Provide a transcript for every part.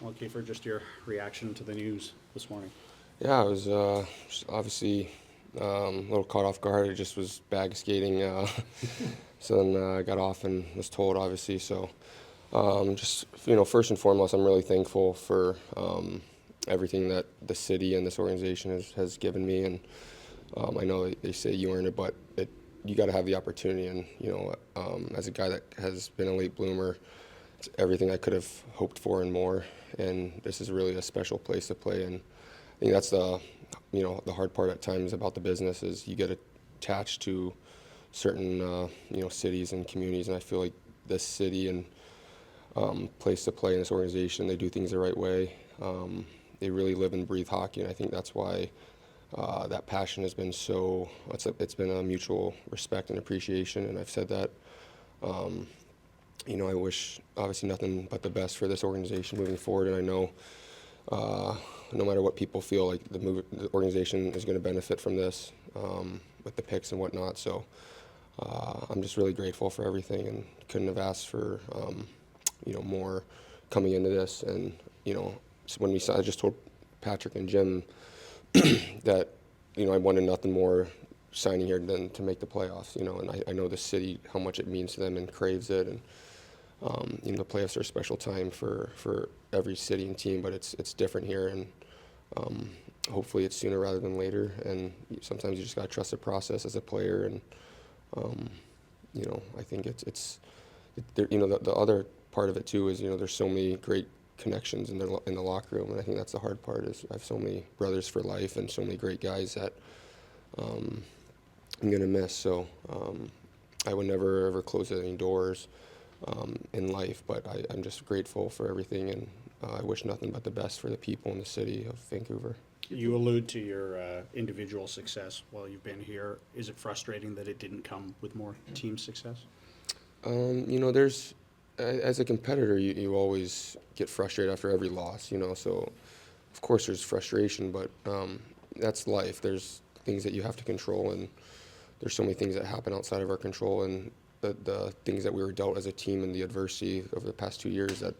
Well, Kiefer, just your reaction to the news this morning. Yeah, I was just obviously a little caught off guard. I just was bag skating, so then I got off and was told, obviously. So just first and foremost, I'm really thankful for everything that the city and this organization has given me. And I know they say you earn it, but you got to have the opportunity. And as a guy that has been a late bloomer, it's everything I could have hoped for and more. And this is really a special place to play. And I think that's the hard part at times about the business is you get attached to certain cities and communities, and I feel like this city and place to play in this organization, they do things the right way. They really live and breathe hockey, and I think that's why that passion has been so. It's been a mutual respect and appreciation, and I've said that. I wish obviously nothing but the best for this organization moving forward, and I know. No matter what people feel, like the organization is going to benefit from this with the picks and whatnot. So I'm just really grateful for everything, and couldn't have asked for more coming into this. And so when I just told Patrick and Jim that I wanted nothing more signing here than to make the playoffs. And I know the city, how much it means to them and craves it. And the playoffs are a special time for every city and team, but it's different here, and hopefully it's sooner rather than later. And sometimes you just got to trust the process as a player. And I think the other part of it too is there's so many great connections in the locker room, and I think that's the hard part. Is I have so many brothers for life and so many great guys that I'm gonna miss. So I would never ever close any doors in life, but I'm just grateful for everything, and I wish nothing but the best for the people in the city of Vancouver. You allude to your individual success while you've been here. Is it frustrating that it didn't come with more team success? There's as a competitor, you always get frustrated after every loss. So of course there's frustration, but that's life. There's things that you have to control, and there's so many things that happen outside of our control, and the things that we were dealt as a team and the adversity over the past 2 years that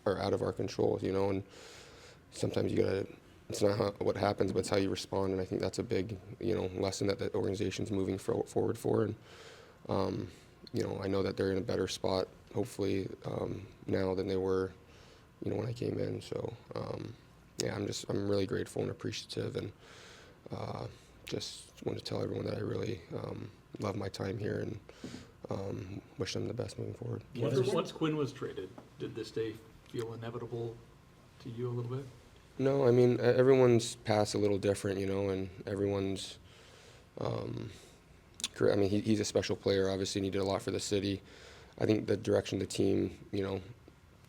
are out of our control, and sometimes it's not what happens, but it's how you respond, and I think that's a big, lesson that the organization's moving forward for, and, I know that they're in a better spot, hopefully, now than they were, when I came in, so, I'm really grateful and appreciative, and just want to tell everyone that I really love my time here, and wish them the best moving forward. Once Quinn was traded, did this day feel inevitable to you a little bit? No, I mean, everyone's path's a little different, and everyone's career. I mean, he's a special player, obviously, and he did a lot for the city. I think the direction the team,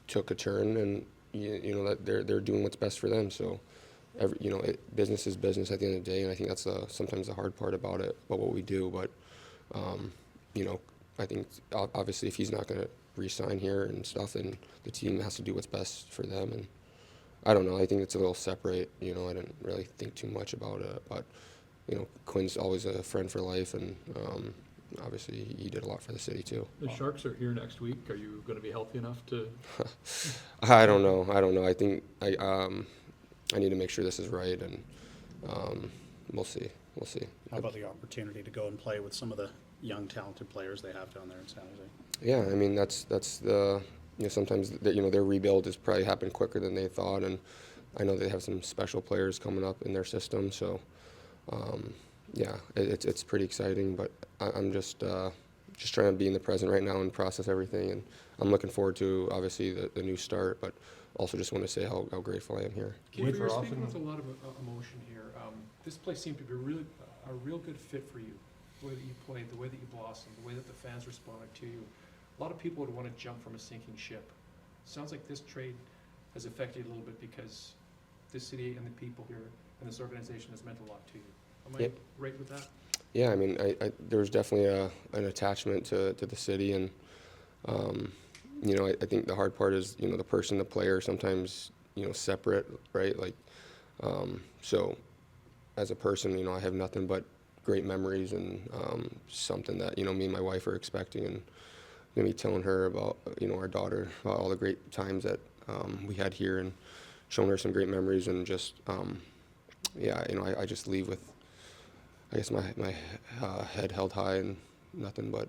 took a turn, and, that they're doing what's best for them. So, business is business at the end of the day, and I think that's sometimes the hard part about what we do. But, I think obviously if he's not going to re-sign here and stuff, then the team has to do what's best for them. And I don't know. I think it's a little separate. I didn't really think too much about it, but Quinn's always a friend for life, and obviously he did a lot for the city too. The Sharks are here next week. Are you going to be healthy enough to? I don't know. I think I need to make sure this is right, and we'll see. How about the opportunity to go and play with some of the young, talented players they have down there in San Jose? Yeah, I mean that's the sometimes their rebuild has probably happened quicker than they thought, and I know they have some special players coming up in their system. So it's pretty exciting. But I'm just trying to be in the present right now and process everything, and I'm looking forward to obviously the new start, but also just want to say how grateful I am here. Kiefer, you're speaking with a lot of emotion here. This place seemed to be a real good fit for you. The way that you played, the way that you blossomed, the way that the fans responded to you. A lot of people would want to jump from a sinking ship. Sounds like this trade has affected you a little bit because this city and the people here and this organization has meant a lot to you. Am I right with that? Yeah, I mean, there was definitely an attachment to the city, and I think the hard part is the person, the player, sometimes separate, right? Like, so as a person, I have nothing but great memories, and something that me and my wife are expecting, and gonna be telling her about our daughter, about all the great times that we had here and shown her some great memories, and just yeah, I just leave with, I guess, my head held high and nothing but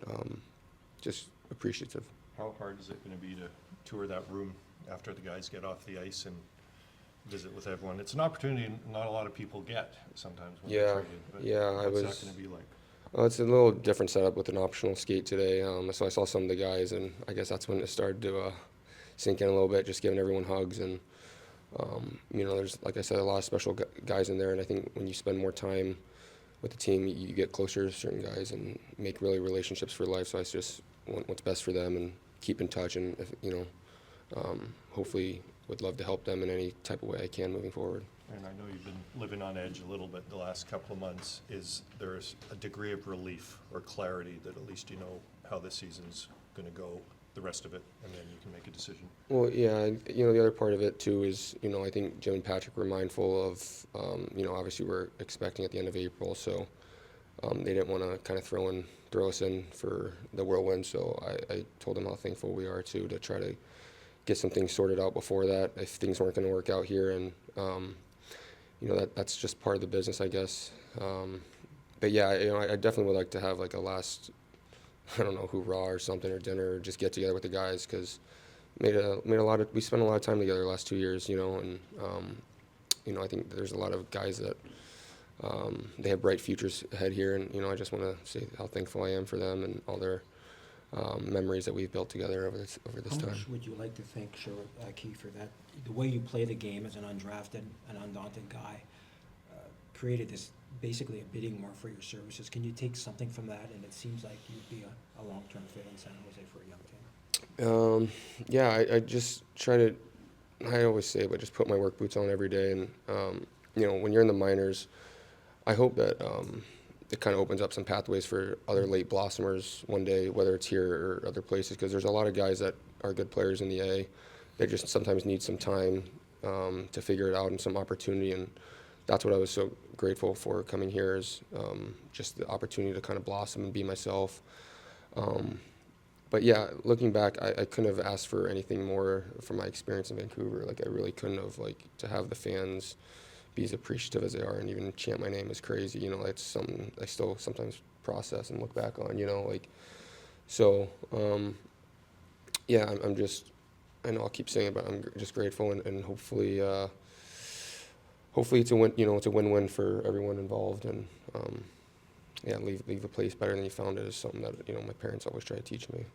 just appreciative. How hard is it going to be to tour that room after the guys get off the ice and visit with everyone? It's an opportunity not a lot of people get sometimes when they're Yeah, traded. But yeah, what's that going to be like? Well, it's a little different setup with an optional skate today. So I saw some of the guys, and I guess that's when it started to sink in a little bit, just giving everyone hugs. And, there's, like I said, a lot of special guys in there. And I think when you spend more time with the team, you get closer to certain guys and make really relationships for life. So I just want what's best for them and keep in touch. And, hopefully would love to help them in any type of way I can moving forward. And I know you've been living on edge a little bit the last couple of months. Is there a degree of relief or clarity that at least you know how this season's going to go, the rest of it, and then you can make a decision? Well, yeah, and, the other part of it too is, I think Jim and Patrick were mindful of, obviously we're expecting at the end of April, so they didn't want to kind of throw us in for the whirlwind. So I told them how thankful we are too, to try to get some things sorted out before that if things weren't going to work out here. And that's just part of the business, I guess. But yeah, I definitely would like to have like a last, I don't know, hoorah or something, or dinner, or just get together with the guys, because we spent a lot of time together the last 2 years, and I think there's a lot of guys that they have bright futures ahead here, and I just want to say how thankful I am for them and all their memories that we've built together over this How time. much would you like to thank Sherwood, Kiefer, that the way you play the game as an undrafted and undaunted guy created this, basically a bidding war for your services? Can you take something from that? And it seems like you'd be a long-term fit in San Jose for a young team. Yeah, I just try to, I always say, but just put my work boots on every day. And, when you're in the minors, I hope that it kind of opens up some pathways for other late blossomers one day, whether it's here or other places, because there's a lot of guys that are good players in the A. They just sometimes need some time to figure it out and some opportunity. And that's what I was so grateful for coming here, is just the opportunity to kind of blossom and be myself. But yeah, looking back, I couldn't have asked for anything more from my experience in Vancouver. Like, I really couldn't have, to have the fans be as appreciative as they are and even chant my name is crazy. It's something I still sometimes process and look back on, So, yeah, I'm just, I know I'll keep saying it, but I'm just grateful, and hopefully it's a win, it's a win-win for everyone involved. And, yeah, leave the place better than you found it is something that, my parents always try to teach me.